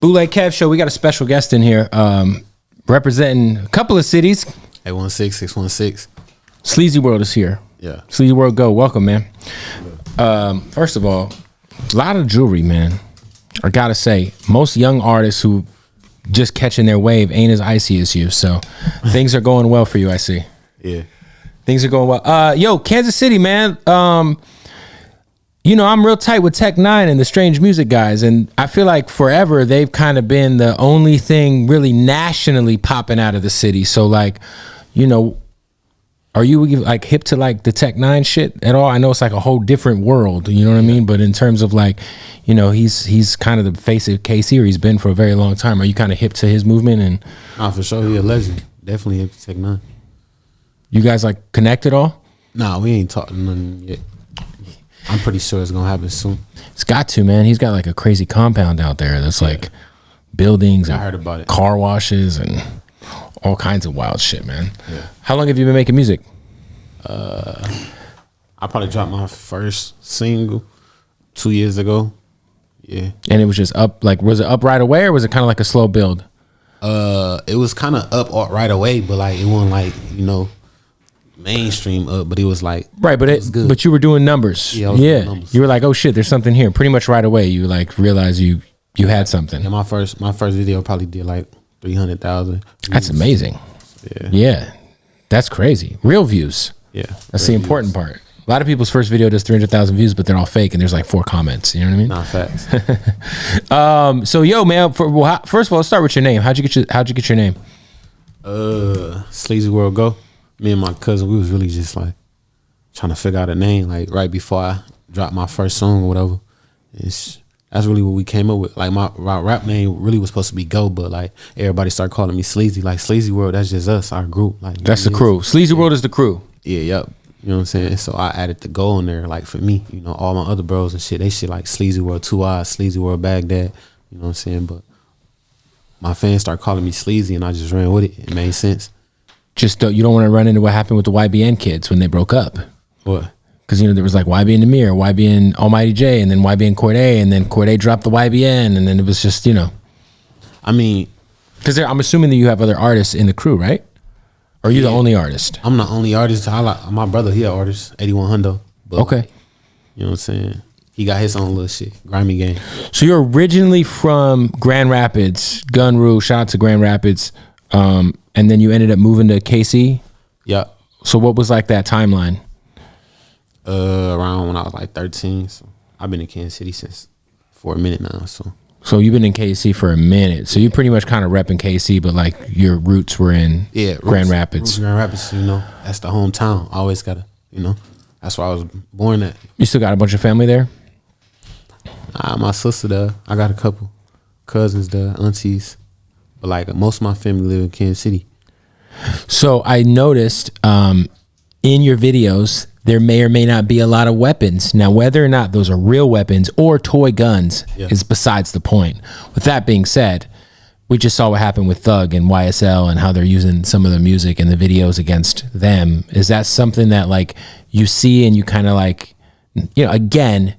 Bootleg Kev Show. We got a special guest in here, representing a couple of cities. 816, 616. SleazyWorld is here. Yeah. SleazyWorld, go. Welcome, man. First of all, a lot of jewelry, man. I gotta say, most young artists who just catching their wave ain't as icy as you. So things are going well for you, I see. Yeah. Things are going well. Yo, Kansas City, man. You know, I'm real tight with Tech Nine and the Strange Music guys, and I feel like forever they've kind of been the only thing really nationally popping out of the city. So, like, you know, are you like hip to like the Tech Nine shit at all? I know it's like a whole different world, you know what I mean? But in terms of like, you know, he's kind of the face of KC, or he's been for a very long time. Are you kind of hip to his movement? And Nah, for sure, he a legend. Definitely hip to Tech Nine. You guys like connect at all? Nah, we ain't talking nothing yet. I'm pretty sure it's gonna happen soon. It's got to, man. He's got like a crazy compound out there that's like buildings and I heard about it. Car washes and all kinds of wild shit, man. Yeah. How long have you been making music? I probably dropped my first single 2 years ago. Yeah. And it was just up, like, was it up right away, or was it kind of like a slow build? It was kind of up right away, but like it wasn't like, you know, mainstream up, but it was like right, but it was good. But you were doing numbers. Yeah, I was doing numbers. You were like, oh shit, there's something here. Pretty much right away, you like realized you had something. Yeah, my first video probably did like 300,000. That's amazing. Yeah. Yeah, that's crazy. Real views. Yeah, that's the important part. A lot of people's first video does 300,000 views, but they're all fake, and there's like 4 comments. You know what I mean? Nah, facts. So yo, man. First of all, let's start with your name. How'd you get your name? SleazyWorld Go. Me and my cousin, we was really just like trying to figure out a name. Like right before I dropped my first song or whatever. That's really what we came up with. Like my rap name really was supposed to be Go, but like everybody started calling me Sleazy. Like SleazyWorld, that's just us, our group. Like that's the crew. SleazyWorld is the crew. Yeah, yep. You know what I'm saying? So I added the Go in there. Like for me, you know, all my other bros and shit, they shit like SleazyWorld 2 Eyes, SleazyWorld Baghdad. You know what I'm saying? But my fans started calling me Sleazy, and I just ran with it. It made sense. Just you don't want to run into what happened with the YBN kids when they broke up. What? Because, you know, there was like YBN Amir, YBN Almighty J, and then YBN Corday, and then Corday dropped the YBN, and then it was just, you know. I mean, because I'm assuming that you have other artists in the crew, right? Or are you the only artist? I'm the only artist. My brother, he an artist, 81 Hundo. But okay. Like, you know what I'm saying? He got his own little shit, grimy game. So you're originally from Grand Rapids, Gun Rule, shout out to Grand Rapids, and then you ended up moving to KC? Yeah. So what was like that timeline? Around when I was like 13. So I've been in Kansas City for a minute now. So you've been in KC for a minute. So you pretty much kind of repping KC, but like your roots were in Grand Rapids. Grand Rapids, you know, that's the hometown. I always gotta, you know, that's where I was born at. You still got a bunch of family there? My sister there. I got a couple cousins there, aunties. But like most of my family live in Kansas City. So I noticed in your videos, there may or may not be a lot of weapons. Now, whether or not those are real weapons or toy guns is besides the point. With that being said, we just saw what happened with Thug and YSL and how they're using some of the music and the videos against them. Is that something that like you see and you kind of like, you know, again,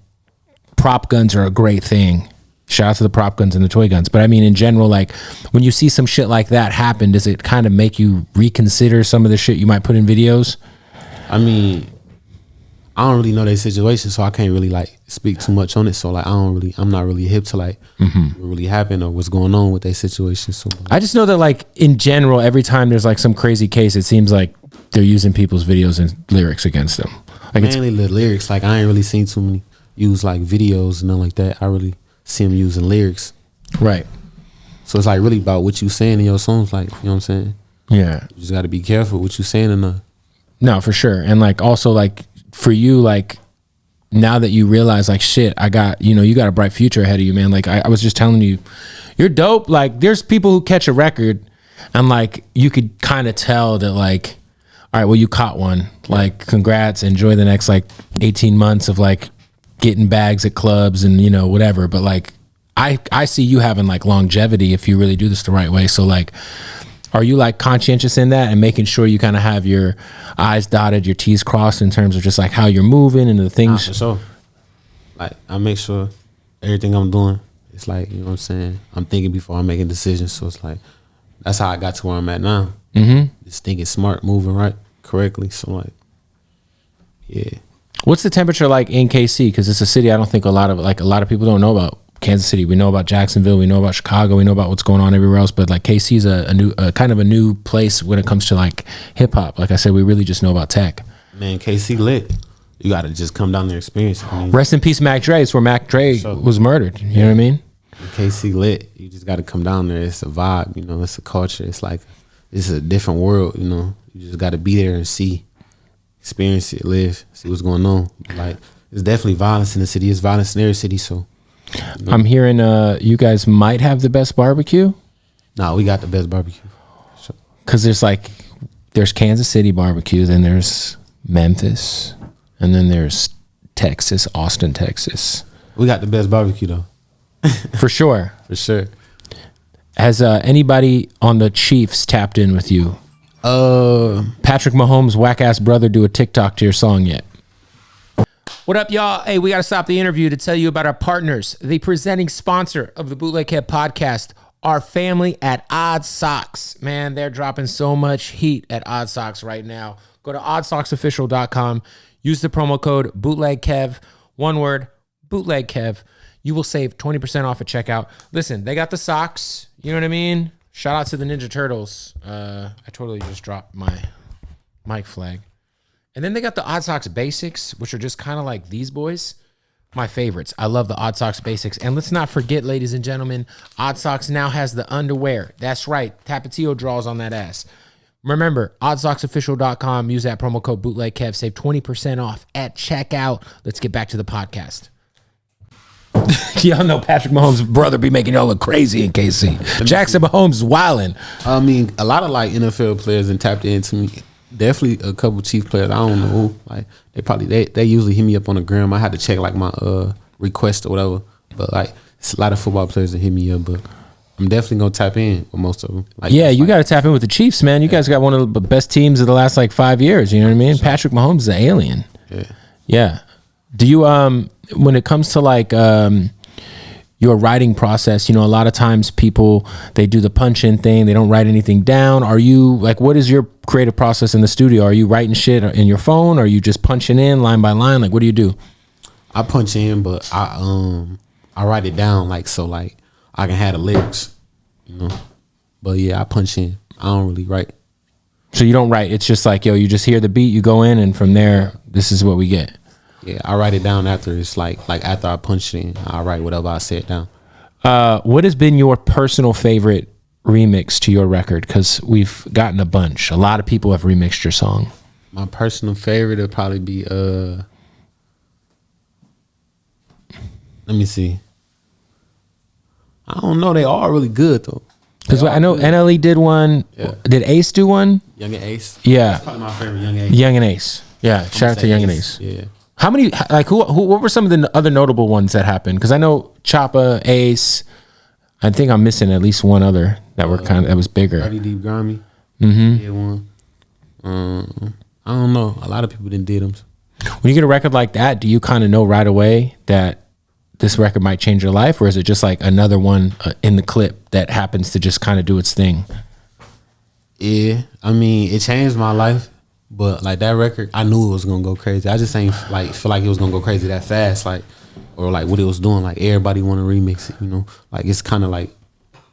prop guns are a great thing. Shout out to the prop guns and the toy guns. But I mean, in general, like when you see some shit like that happen, does it kind of make you reconsider some of the shit you might put in videos? I mean, I don't really know their situation, so I can't really like speak too much on it. So like, I'm not really hip to like what really happened or what's going on with their situation. So I just know that like in general, every time there's like some crazy case, it seems like they're using people's videos and lyrics against them. Like mainly the lyrics. Like I ain't really seen too many use like videos and nothing like that. I really see them using lyrics. Right. So it's like really about what you saying in your songs. Like, you know what I'm saying? Yeah. You just got to be careful what you saying in the. No, for sure. And like also like for you, like now that you realize like shit, I got, you know, you got a bright future ahead of you, man. Like I was just telling you, you're dope. Like there's people who catch a record and like you could kind of tell that like, all right, well you caught one. Like congrats, enjoy the next like 18 months of like getting bags at clubs and you know whatever. But like I see you having like longevity if you really do this the right way. So like, are you like conscientious in that and making sure you kind of have your I's dotted, your T's crossed in terms of just like how you're moving and the things? For sure. Like I make sure everything I'm doing It's like, you know what I'm saying? I'm thinking before I'm making decisions. So it's like, that's how I got to where I'm at now. Just thinking smart, moving right, correctly. So like, yeah. What's the temperature like in KC? Because it's a city I don't think a lot of people don't know about. Kansas City, we know about Jacksonville, we know about Chicago, we know about what's going on everywhere else, but like KC is a new kind of a new place when it comes to like hip hop. Like I said, we really just know about tech. Man, KC lit. You got to just come down there and experience it. I mean, rest in peace, Mac Dre. It's where Mac Dre was murdered. You know what I mean? KC lit. You just got to come down there. It's a vibe, you know. It's a culture. It's like it's a different world, you know. You just got to be there and see, experience it, live, see what's going on. Like it's definitely violence in the city. It's violence in every city. So you know. I'm hearing you guys might have the best barbecue. Nah, we got the best barbecue. Because there's Kansas City barbecue, then there's Memphis, and then there's Texas, Austin, Texas. We got the best barbecue though. For sure. For sure. Has anybody on the Chiefs tapped in with you? Patrick Mahomes' whack ass brother do a TikTok to your song yet? What up, y'all? Hey, we got to stop the interview to tell you about our partners, the presenting sponsor of the Bootleg podcast, our family at Odd Socks. Man, they're dropping so much heat at Odd Socks right now. Go to oddsocksofficial.com. Use the promo code BootlegKev. One word, BootlegKev. You will save 20% off at checkout. Listen, they got the socks. You know what I mean? Shout out to the Ninja Turtles. I totally just dropped my mic flag. And then they got the Odd Socks Basics, which are just kind of like these boys. My favorites. I love the Odd Socks Basics. And let's not forget, ladies and gentlemen, Odd Socks now has the underwear. That's right. Tapatio draws on that ass. Remember, oddsocksofficial.com. Use that promo code BootlegKev. Save 20% off at checkout. Let's get back to the podcast. Y'all know Patrick Mahomes' brother be making y'all look crazy in KC. Jackson Mahomes is wilding. I mean, a lot of like NFL players and tapped into me. Definitely a couple Chief players. I don't know who. Like they usually hit me up on the gram. I had to check like my request or whatever. But like it's a lot of football players that hit me up. But I'm definitely gonna tap in with most of them. Like, yeah, you got to tap in with the Chiefs, man. You guys got one of the best teams of the last like 5 years. You know what I mean? Patrick Mahomes is an alien. Yeah. Do you when it comes to like your writing process, you know, a lot of times people, they do the punch in thing, they don't write anything down. Are you like, what is your creative process in the studio? Are you writing shit in your phone? Or are you just punching in line by line? Like, what do you do? I punch in, but I write it down like so like I can have the lyrics, you know. But yeah, I punch in. I don't really write. So you don't write. It's just like, yo, you just hear the beat, you go in, and from there, this is what we get. Yeah, I write it down after. It's like after I punch it in, I write whatever I said down. What has been your personal favorite remix to your record? Because we've gotten a bunch. A lot of people have remixed your song. My personal favorite would probably be let me see. I don't know. They all really good though. Because I know good. NLE did one. Yeah. Did Ace do one? Young and Ace. Yeah. That's probably my favorite. Young and Ace. Young and Ace. Yeah. Shout out to Young and Ace. Yeah. How many, like, who? What were some of the other notable ones that happened? Because I know Choppa, Ace. I think I'm missing at least one other that were that was bigger. Pretty Deep Grimy. Mm-hmm. Yeah, one. I don't know. A lot of people didn't did them. When you get a record like that, do you kind of know right away that this record might change your life, or is it just like another one in the clip that happens to just kind of do its thing? Yeah, I mean, it changed my life. But like that record, I knew it was gonna go crazy. I just ain't like feel like it was gonna go crazy that fast, like or like what it was doing. Like everybody want to remix it, you know. Like it's kind of like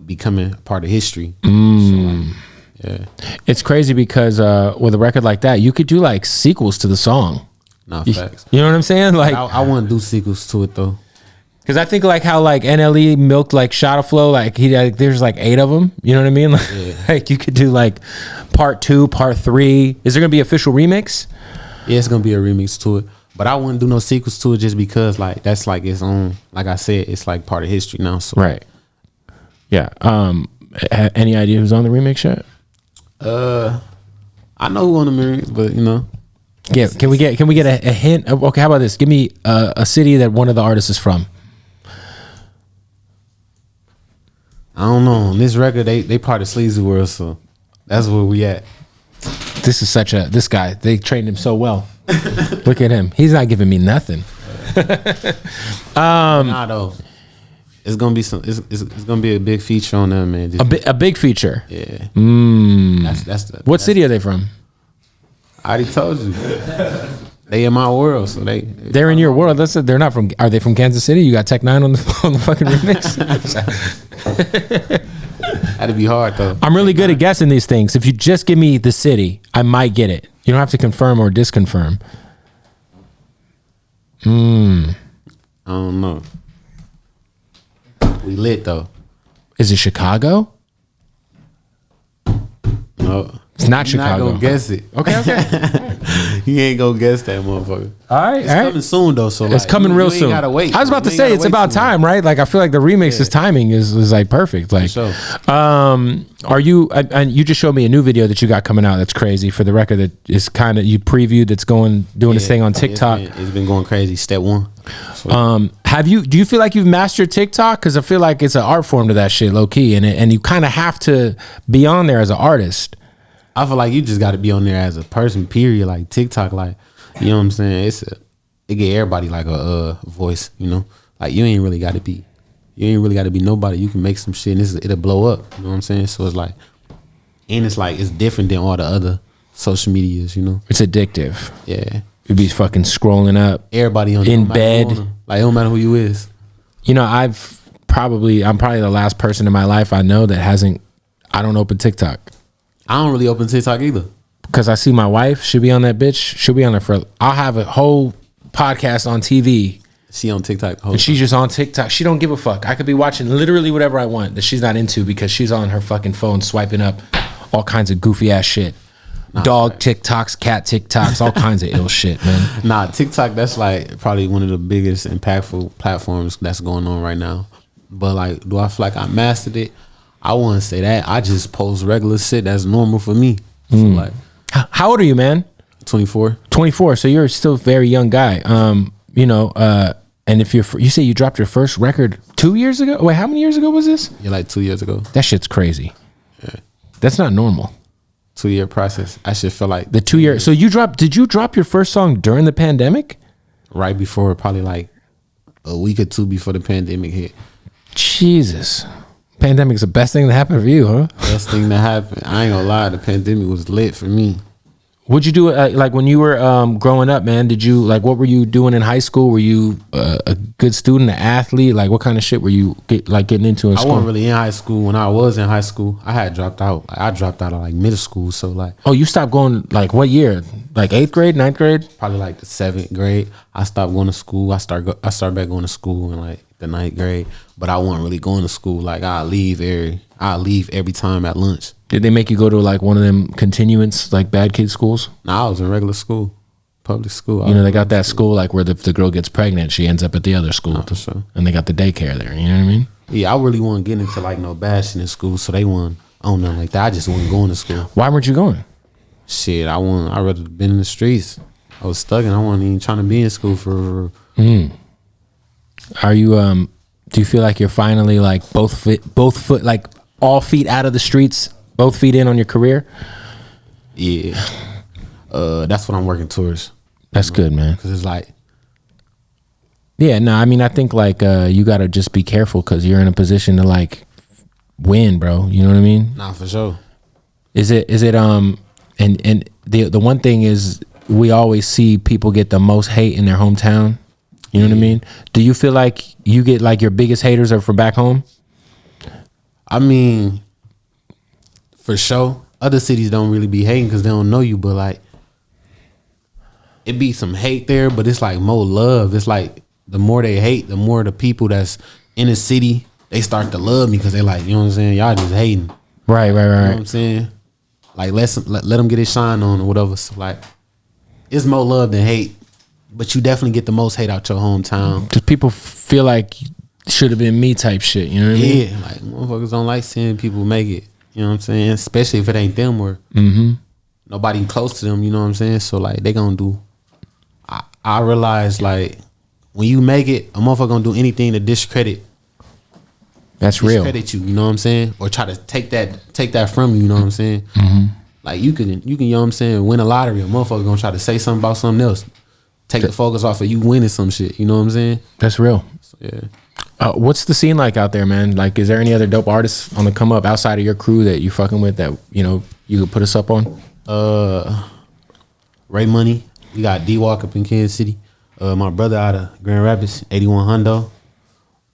becoming part of history. So, like, yeah, it's crazy because with a record like that, you could do like sequels to the song. Nah, facts. You know what I'm saying? Like I want to do sequels to it though. Because I think like how like NLE milked like Shot of Flow, like there's like 8 of them. You know what I mean? Like, like you could do like part 2, part 3. Is there gonna be official remix? Yeah, it's gonna be a remix to it. But I wouldn't do no sequels to it just because like that's like its own. Like I said, it's like part of history now. So right. Yeah. Any idea who's on the remix yet? I know who on the remix, but you know. Yeah. Can we get a hint? Okay. How about this? Give me a city that one of the artists is from. I don't know. On this record, they part of SleazyWorld, so that's where we at. This is this guy. They trained him so well. Look at him. He's not giving me nothing. Nah, though. It's gonna be it's gonna be a big feature on them, man. A big feature. Yeah. What city are they from? I already told you. They in my world, so they're in your world. They're not from. Are they from Kansas City? You got Tech Nine on the fucking remix. That'd be hard though. I'm really good at guessing these things. If you just give me the city, I might get it. You don't have to confirm or disconfirm. I don't know. We lit though. Is it Chicago? No. It's not Chicago. Not gonna guess it. Okay. You ain't gonna guess that motherfucker. All right. It's coming soon though. So it's coming real soon. Gotta wait. I was about to say it's about time, right? Like I feel like the remix's timing is like perfect. Like, sure. Are you? And you just showed me a new video that you got coming out. That's crazy. For the record, that is kind of you previewed. That's doing this thing on TikTok. It's been going crazy. Step one. So, do you feel like you've mastered TikTok? Because I feel like it's an art form to that shit, low key, and you kind of have to be on there as an artist. I feel like you just got to be on there as a person, period. Like TikTok, like, you know what I'm saying? It get everybody like a voice, you know? Like you ain't really got to be nobody. You can make some shit and it'll blow up. You know what I'm saying? So it's like, and it's like, it's different than all the other social medias, you know? It's addictive. Yeah. You'd be fucking scrolling up. Everybody on in bed. Like, it don't matter who you is. You know, I'm probably the last person in my life I know that I don't open TikTok. I don't really open TikTok either. Because I see my wife, she'll be on that bitch. She'll be on there I'll have a whole podcast on TV. She on TikTok. And she's just on TikTok. She don't give a fuck. I could be watching literally whatever I want that she's not into because she's on her fucking phone swiping up all kinds of goofy ass shit. Dog TikToks, cat TikToks, all kinds of ill shit, man. Nah, TikTok, that's like probably one of the biggest impactful platforms that's going on right now. But like, do I feel like I mastered it? I wouldn't say that. I just post regular shit that's normal for me. So like, how old are you, man? 24. 24. So you're still a very young guy. You know, and if you say you dropped your first record 2 years ago. Wait, how many years ago was this? Yeah, like 2 years ago. That shit's crazy. Yeah. That's not normal. 2 year process. I should feel like the 2 year. So did you drop your first song during the pandemic? Right before, probably like a week or two before the pandemic hit. Jesus. Pandemic's the best thing that happened for you, huh? Best thing that happened. I ain't gonna lie, the pandemic was lit for me. What'd you do? Like when you were growing up, man? Did you what were you doing in high school? Were you a good student, an athlete? Like what kind of shit were you getting into in school? I wasn't really in high school. When I was in high school, I had dropped out. I dropped out of like middle school. So like, oh, you stopped going like what year? Like 8th grade, 9th grade? Probably like the 7th grade. I stopped going to school. I started back going to school in like the 9th grade. But I wasn't really going to school. Like I leave every time at lunch. Did they make you go to like one of them continuance like bad kid schools? Nah, I was in regular school, public school. You know, they got that school like where the girl gets pregnant, she ends up at the other school. For sure. And they got the daycare there. You know what I mean? Yeah, I really wasn't getting into like no bashing in school, so they weren't on nothing like that. I just wasn't going to school. Why weren't you going? Shit, I'd rather been in the streets. I was stuck and I wasn't even trying to be in school for. Are you do you feel like you're finally like both foot like all feet out of the streets, both feet in on your career? Yeah. That's what I'm working towards. That's good, man. Cause it's like, yeah, no, I mean, I think like you gotta just be careful because you're in a position to like win, bro. You know what I mean? Nah, for sure. Is it and the one thing is we always see people get the most hate in their hometown. You know what I mean? Do you feel like you get like your biggest haters are from back home? I mean, for sure. Other cities don't really be hating because they don't know you, but like it be some hate there, but it's like more love. It's like the more they hate, the more the people that's in the city, they start to love me because they like, you know what I'm saying? Y'all just hating. Right. You know what I'm saying? Like let them get his shine on or whatever. So like it's more love than hate. But you definitely get the most hate out your hometown. Because people feel like should have been me type shit. You know what I mean? Yeah, like motherfuckers don't like seeing people make it. You know what I'm saying? Especially if it ain't them or nobody close to them. You know what I'm saying? So like they gonna do. I realize like when you make it, a motherfucker gonna do anything to discredit. That's real. Discredit you. You know what I'm saying? Or try to take that from you. You know what I'm saying? Like you can you know what I'm saying? Win a lottery. A motherfucker gonna try to say something about something else. Take the focus off of you winning some shit. You know what I'm saying? That's real. So, yeah. What's the scene like out there, man? Like, is there any other dope artists on the come up outside of your crew that you fucking with that, you know, you could put us up on? Ray Money. We got D-Walk up in Kansas City. My brother out of Grand Rapids, 81 Hundo.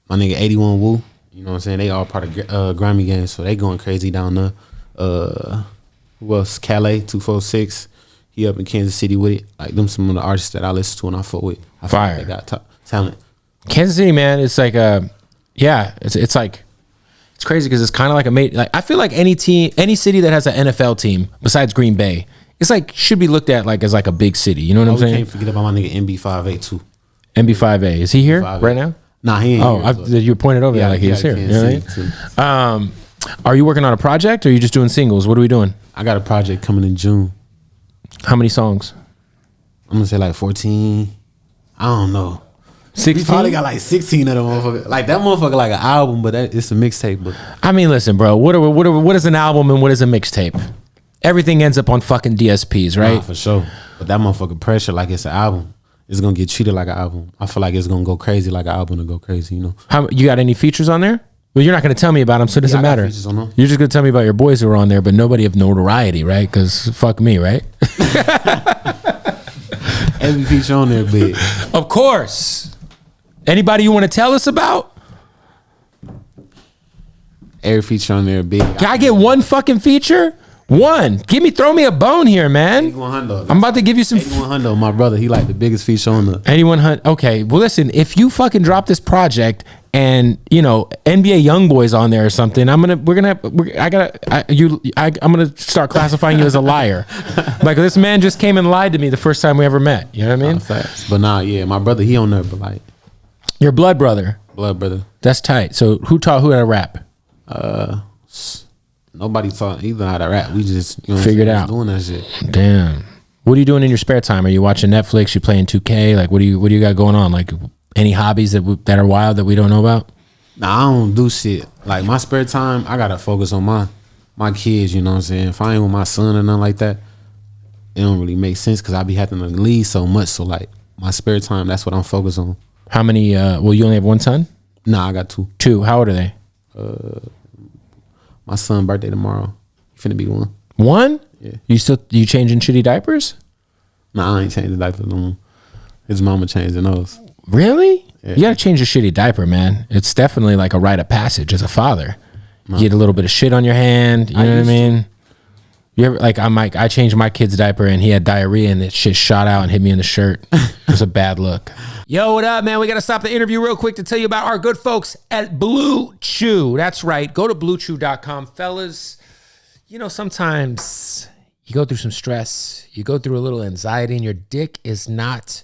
My nigga 81 Woo. You know what I'm saying? They all part of Grammy Gang, so they going crazy down there. Who else? Calais 246. He up in Kansas City with it. Like them, some of the artists that I listen to and I fuck with. I feel Fire. like they got talent. Kansas City, man, it's like it's like it's crazy because it's kind of like like I feel like any city that has an NFL team besides Green Bay, it's like should be looked at like as like a big city. You know what I'm saying? Can't forget about my nigga MB5A too. MB5A, is he here MB5A. right now? Nah, he ain't here. You pointed over there like he was here. You know what I mean? Are you working on a project or are you just doing singles? What are we doing? I got a project coming in June. How many songs? I'm gonna say like 14. I don't know. 16? We probably got like 16 of them motherfuckers. Like that motherfucker like an album, but it's a mixtape. But I mean, listen, bro. What is an album and what is a mixtape? Everything ends up on fucking DSPs, right? Nah, for sure. But that motherfucker pressure like it's an album. It's gonna get treated like an album. I feel like it's gonna go crazy like an album to go crazy. You know? You got any features on there? Well, you're not going to tell me about them, so it doesn't matter. Features on them. You're just going to tell me about your boys who are on there, but nobody of notoriety, right? Because fuck me, right? Every feature on there big. Of course. Anybody you want to tell us about? Every feature on there big. Can I get one fucking feature? One. Throw me a bone here, man. 81 Hundo. I'm about to give you some. 81 Hundo, my brother. He like the biggest feature on the. 81 Hundo. Okay. Well, listen. If you fucking drop this project and you know NBA YoungBoy's on there or something, I'm gonna start classifying you as a liar. Like this man just came and lied to me the first time we ever met. You know what I mean? But nah, yeah, my brother, he on there, but like your blood brother. Blood brother. That's tight. So who taught who how to rap? Nobody taught either how to rap. We just figured out doing that shit. Damn. What are you doing in your spare time? Are you watching Netflix? You playing 2K? Like what do you got going on? Like any hobbies that are wild that we don't know about? Nah, I don't do shit. Like my spare time, I gotta focus on my kids. You know what I'm saying? If I ain't with my son or nothing like that, it don't really make sense because I be having to leave so much. So like my spare time, that's what I'm focused on. How many? Well, you only have one son? Nah, I got two. Two. How old are they? My son's birthday tomorrow. He finna be one. One? Yeah. You changing shitty diapers? Nah, I ain't changing diapers no more. His mama changing those. Really? Yeah. You gotta change a shitty diaper, man. It's definitely like a rite of passage as a father. No. You get a little bit of shit on your hand. You know what I mean? You ever I changed my kid's diaper and he had diarrhea and that shit shot out and hit me in the shirt. It was a bad look. Yo, what up, man? We got to stop the interview real quick to tell you about our good folks at Blue Chew. That's right. Go to bluechew.com, fellas. You know, sometimes you go through some stress, you go through a little anxiety, and your dick is not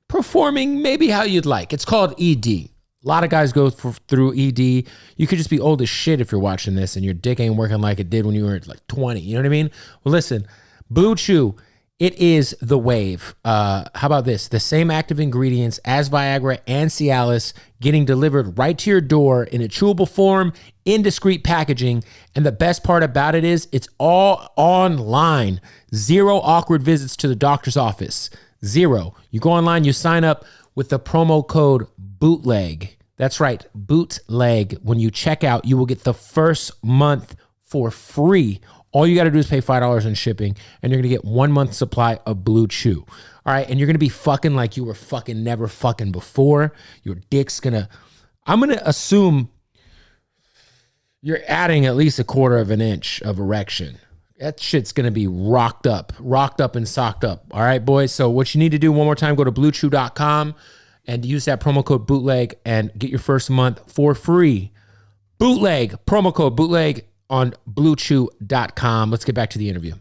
performing maybe how you'd like. It's called ED. A lot of guys go through ED. You could just be old as shit if you're watching this and your dick ain't working like it did when you were like 20. You know what I mean? Well, listen, Blue Chew. It is the wave. How about this? The same active ingredients as Viagra and Cialis getting delivered right to your door in a chewable form, in discreet packaging. And the best part about it is it's all online. Zero awkward visits to the doctor's office. Zero. You go online, you sign up with the promo code Bootleg. That's right, Bootleg. When you check out, you will get the first month for free. All you got to do is pay $5 in shipping, and you're going to get 1 month supply of Blue Chew. All right, and you're going to be fucking like you were fucking never fucking before. Your dick's going to... I'm going to assume you're adding at least 1/4 of an inch of erection. That shit's going to be rocked up and socked up. All right, boys? So what you need to do, one more time, go to bluechew.com and use that promo code Bootleg and get your first month for free. Bootleg, promo code Bootleg on bluechew.com. Let's get back to the interview.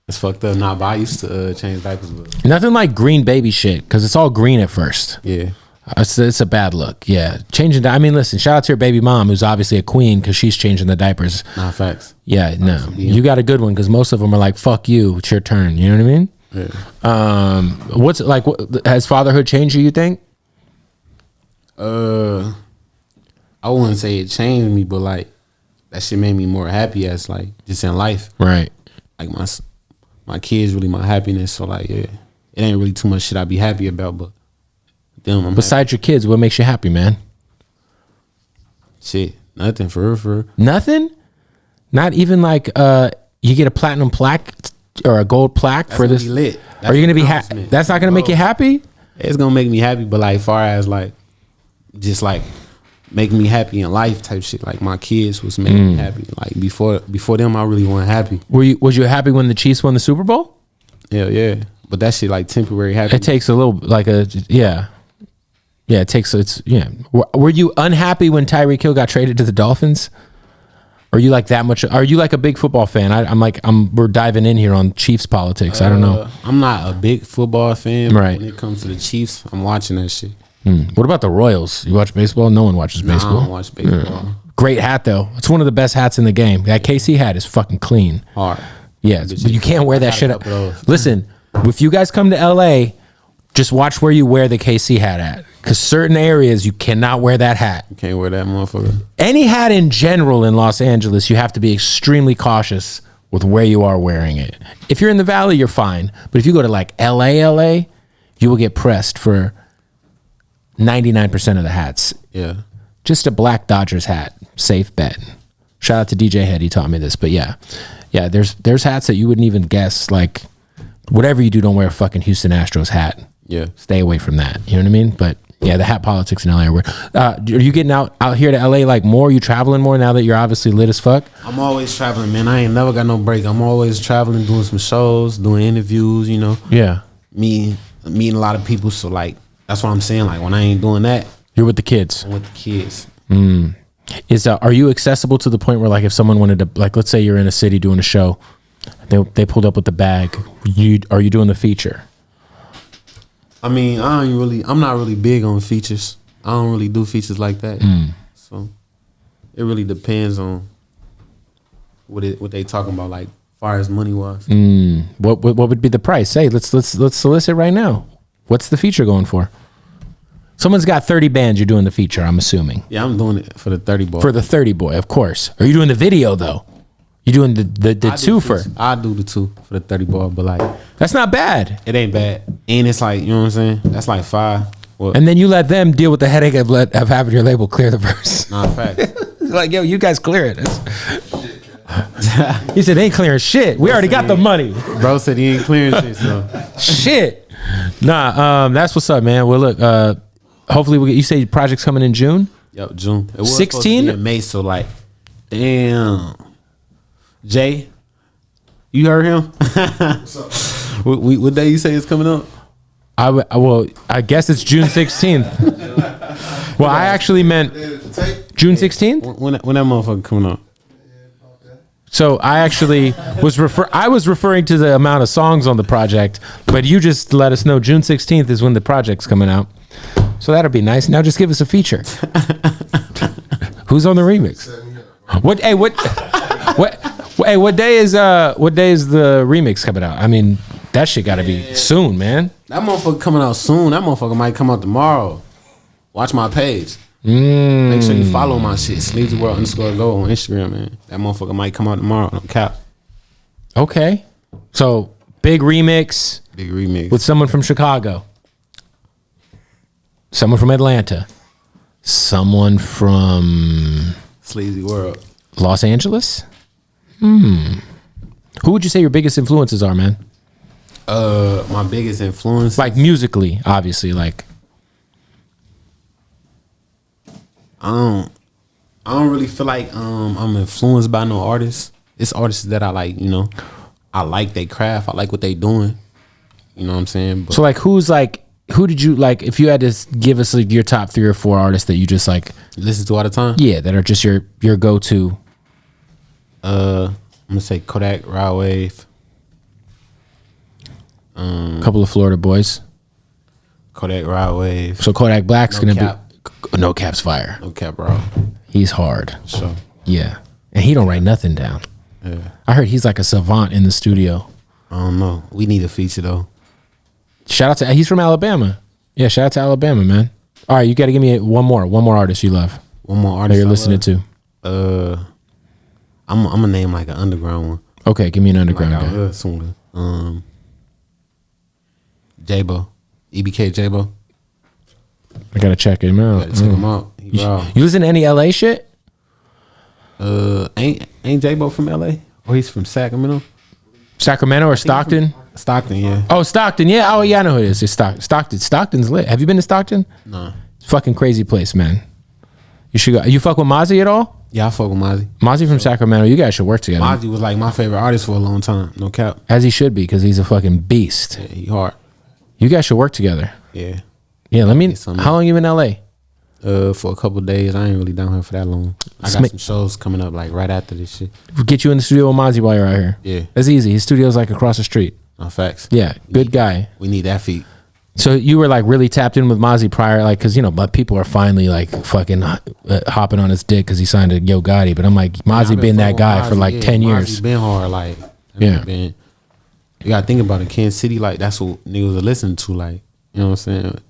It's fucked up. Nah, but I used to change diapers. But nothing like green baby shit because it's all green at first. Yeah. It's a bad look. Yeah. Changing. I mean, listen, shout out to your baby mom who's obviously a queen because she's changing the diapers. Nah, facts. Yeah, no. You got a good one because most of them are like, fuck you, it's your turn. You know what I mean? Yeah. What's like, has fatherhood changed you think? I wouldn't say it changed me, but like, that shit made me more happy as like just in life. Right. Like my kids really my happiness. So like, yeah, it ain't really too much shit I be happy about, but them. Besides your kids, what makes you happy, man? Shit, nothing for real, for real. Nothing? Not even like you get a platinum plaque or a gold plaque for this? Lit. Are you gonna be happy? That's not gonna make you happy? It's gonna make me happy, but like far as like just like making me happy in life type shit. Like my kids was making me happy. Like before them, I really wasn't happy. Was you happy when the Chiefs won the Super Bowl? Yeah. But that shit like temporary happiness. It takes a little yeah. It takes Were you unhappy when Tyreek Hill got traded to the Dolphins? Are you like that much? Are you like a big football fan? We're diving in here on Chiefs politics. I don't know. I'm not a big football fan. Right. When it comes to the Chiefs, I'm watching that shit. What about the Royals? You watch baseball? No one watches baseball. I don't watch baseball. Great hat though. It's one of the best hats in the game. That KC hat is fucking clean. Hard. Yeah, but you can't wear that shit up. Listen, if you guys come to LA, just watch where you wear the KC hat at. Because certain areas you cannot wear that hat. You can't wear that motherfucker. Any hat in general in Los Angeles, you have to be extremely cautious with where you are wearing it. If you're in the Valley, you're fine. But if you go to like LA, you will get pressed for 99% of the hats. Yeah. Just a black Dodgers hat. Safe bet. Shout out to DJ Head. He taught me this. But yeah, there's hats that you wouldn't even guess. Like, whatever you do, don't wear a fucking Houston Astros hat. Yeah. Stay away from that. You know what I mean? But yeah, the hat politics in LA are weird. Are you getting out here to LA like more? Are you traveling more now that you're obviously lit as fuck? I'm always traveling, man. I ain't never got no break. I'm always traveling, doing some shows, doing interviews, you know. Yeah. Meeting a lot of people. So like, that's what I'm saying. Like when I ain't doing that, you're with the kids. I'm with the kids. Are you accessible to the point where like if someone wanted to, like, let's say you're in a city doing a show, they pulled up with the bag, are you doing the feature? I mean, I'm not really big on features. I don't really do features like that. So it really depends on what they talking about, like far as money wise. What would be the price? Say, let's solicit right now. What's the feature going for? Someone's got 30 bands. You're doing the feature, I'm assuming. Yeah, I'm doing it for the 30 boy. For the 30 boy, of course. Are you doing the video though? You doing the twofer? I do the two for the 30 boy, but like that's not bad. It ain't bad, and it's like, you know what I'm saying. That's like $5. Well, and then you let them deal with the headache of having your label clear the verse. Nah, fact. Like, yo, you guys clear it. He said they ain't clearing shit. We already got the money. Bro said he ain't clearing shit. So shit. Nah, that's what's up, man. Well, look, hopefully we get. You say project's coming in June. Yep, June. It was 16 in May. So like, damn. Jay, you heard him? What's up? What day you say it's coming up? I guess it's June 16th. Well, I actually meant June 16th. When that motherfucker coming up? So I actually was referring to the amount of songs on the project, but you just let us know June 16th is when the project's coming out. So that'll be nice. Now just give us a feature. Who's on the remix? What day is the remix coming out? I mean, that shit got to be soon, man. That motherfucker coming out soon. That motherfucker might come out tomorrow. Watch my page. Make sure you follow my shit. SleazyWorld _go on Instagram, man. That motherfucker might come out tomorrow. Don't cap. Okay. So big remix. Big remix. With someone from Chicago. Someone from Atlanta. Someone from SleazyWorld. Los Angeles? Who would you say your biggest influences are, man? My biggest influence, like musically, obviously. Like, I don't really feel like I'm influenced by no artists. It's artists that I like. You know, I like their craft. I like what they doing. You know what I'm saying? But, so like, who did you like? If you had to give us like your top 3 or 4 artists that you just like listen to all the time, yeah, that are just your go to. I'm gonna say Kodak, Rod Wave. Couple of Florida boys. Kodak, Rod Wave. So Kodak Black's No gonna Cap. be No Cap's fire. No Cap, bro. He's hard. So yeah, and he don't write nothing down. Yeah. I heard he's like a savant in the studio. I don't know. We need a feature though. Shout out to he's from Alabama. Yeah, shout out to Alabama, man. All right, you got to give me one more artist you love. One more artist that you're listening to. I'm gonna name like an underground one. Okay, give me an underground like guy. J-Bo, EBK J-Bo. I gotta check him out. Check him out. You listen to any LA shit? Ain't J-Bo from LA? Or he's from Sacramento? Sacramento or Stockton? Stockton, yeah. Oh, Stockton, yeah. Oh, yeah, I know who it is. It's Stockton. Stockton's lit. Have you been to Stockton? No. It's a fucking crazy place, man. You should go. You fuck with Mozzie at all? Yeah, I fuck with Mozzie. Mozzie from Sacramento. You guys should work together. Mozzie was like my favorite artist for a long time. No cap. As he should be, because he's a fucking beast. Yeah, he hard. You guys should work together. Yeah. Yeah, how long you in LA? For a couple of days. I ain't really down here for that long. I got some shows coming up like right after this shit. We'll get you in the studio with Mozzie while you're out here. Yeah. That's easy. His studio's like across the street. No facts. Yeah, good guy. We need that feat. So you were like really tapped in with Mozzie prior, like, because, you know, but people are finally like fucking hopping on his dick because he signed to Yo Gotti. But I'm like, Mozzie been that guy for like 10 years. Mozzie been hard. Like, yeah. You got to think about it. Kansas City, like, that's what niggas are listening to. Like, you know what I'm saying?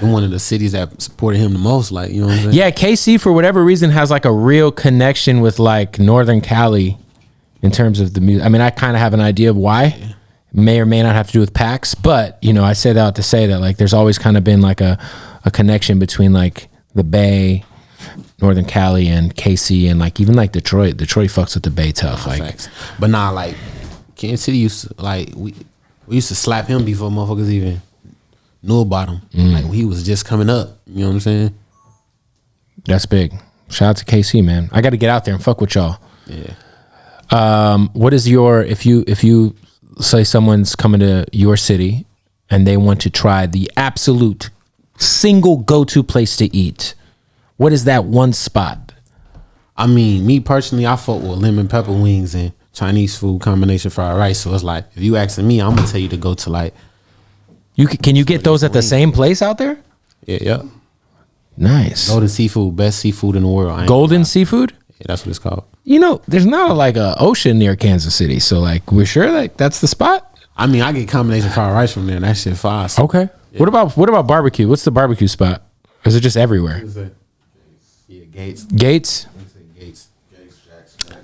In one of the cities that supported him the most, like, you know what I'm saying? Yeah, KC, for whatever reason, has like a real connection with like Northern Cali in terms of the music. I mean, I kind of have an idea of why. Yeah. May or may not have to do with PAX, but, you know, I say that to say that like there's always kind of been like a connection between like the Bay, Northern Cali, and KC, and like even like Detroit. Detroit fucks with the Bay tough. Like, facts. But nah, like Kansas City used to, like, we used to slap him before motherfuckers even knew about him. Like when he was just coming up. You know what I'm saying? That's big. Shout out to KC, man. I got to get out there and fuck with y'all. Yeah. What is your, if you say someone's coming to your city and they want to try the absolute single go-to place to eat, what is that one spot? I mean, me personally, I fuck with lemon pepper wings and Chinese food combination fried rice. So it's like, if you asking me, I'm gonna tell you to go to like. Can you get those at the same place out there? Yeah. Nice. Golden Seafood, best seafood in the world. Golden Seafood? Yeah, that's what it's called. You know, there's not like a ocean near Kansas City, so like we're sure like that's the spot. I mean, I get combination fried rice from there, and that shit fire. So. Okay. Yeah. What about barbecue? What's the barbecue spot? Or is it just everywhere? Yeah, Gates. Gates.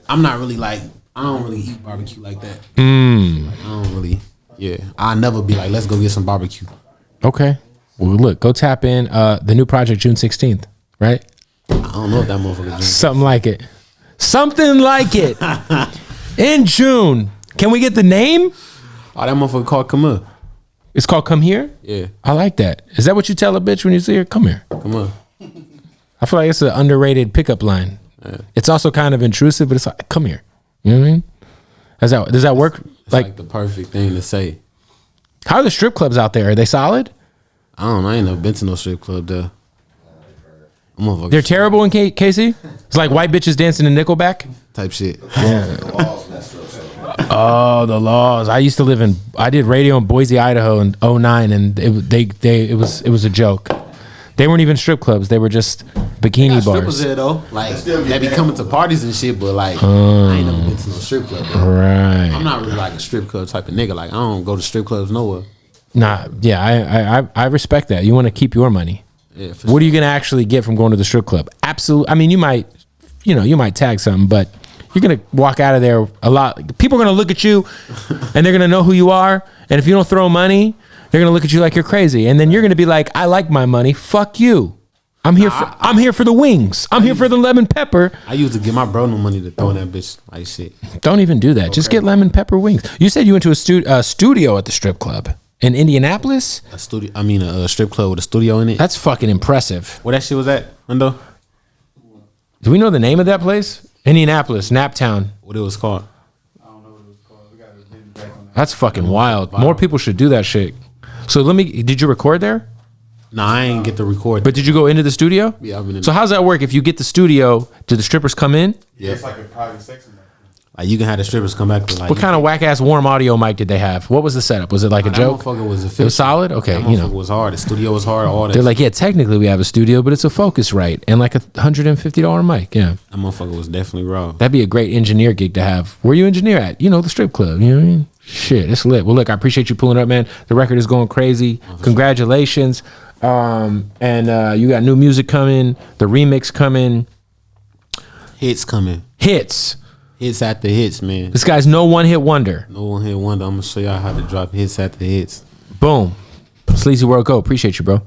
I'm not really like, I don't really eat barbecue like that. Like, I don't really. Yeah, I'll never be like, let's go get some barbecue. Okay. Well, look, go tap in the new project June 16th, right? I don't know if that motherfucker. Something like it. Something like it. In June. Can we get the name? Oh, that motherfucker called Come Here. It's called Come Here? Yeah. I like that. Is that what you tell a bitch when you see her? Come here. Come on. I feel like it's an underrated pickup line. Yeah. It's also kind of intrusive, but it's like, come here. You know what I mean? Does that work? It's like the perfect thing to say. How are the strip clubs out there? Are they solid? I don't know. I ain't never been to no strip club there. They're terrible in KC? It's like white bitches dancing to Nickelback? Type shit. Yeah. Oh, the laws. I did radio in Boise, Idaho in 2009, and it was a joke. They weren't even strip clubs. They were just bikini bars. Strippers there though. Like they be coming to parties and shit, but like I ain't never been to no strip club. Bro. Right. I'm not really like a strip club type of nigga. Like I don't go to strip clubs nowhere. Nah, yeah, I respect that. You want to keep your money. Yeah. What are you gonna actually get from going to the strip club? Absolutely. I mean, you might tag something, but you're gonna walk out of there a lot. People are gonna look at you, and they're gonna know who you are. And if you don't throw money, they're gonna look at you like you're crazy. And then you're gonna be like, I like my money. Fuck you. I'm here for the wings. I'm here for the lemon pepper. I used to give my bro no money to throw in that bitch like shit. Don't even do that. Okay. Just get lemon pepper wings. You said you went to a studio at the strip club in Indianapolis. A strip club with a studio in it. That's fucking impressive. Where that shit was at, Lindo? Do we know the name of that place? Indianapolis, Naptown. What it was called? I don't know what it was called. We gotta get back on that. That's fucking wild. More people should do that shit. So did you record there? Nah, I ain't get to record. But did you go into the studio? Yeah, I've been in. So how's that work? If you get the studio, do the strippers come in? Yeah, it's like a private section. Like you can have the strippers come back to like. What kind of whack ass warm audio mic did they have? What was the setup? Was it like a joke? That motherfucker was It was solid? Okay, that motherfucker was hard. The studio was hard. All that. They're like, yeah, technically we have a studio, but it's a Focusrite and like $150 mic. Yeah. That motherfucker was definitely raw. That'd be a great engineer gig to have. Where you engineer at? You know, the strip club. You know what I mean? Shit, it's lit. Well, look, I appreciate you pulling up, man. The record is going crazy. Congratulations. And you got new music coming, the remix coming. Hits coming. Hits. Hits after hits, man. This guy's no one-hit wonder. No one-hit wonder. I'm going to show y'all how to drop hits after hits. Boom. SleazyWorld, go. Appreciate you, bro.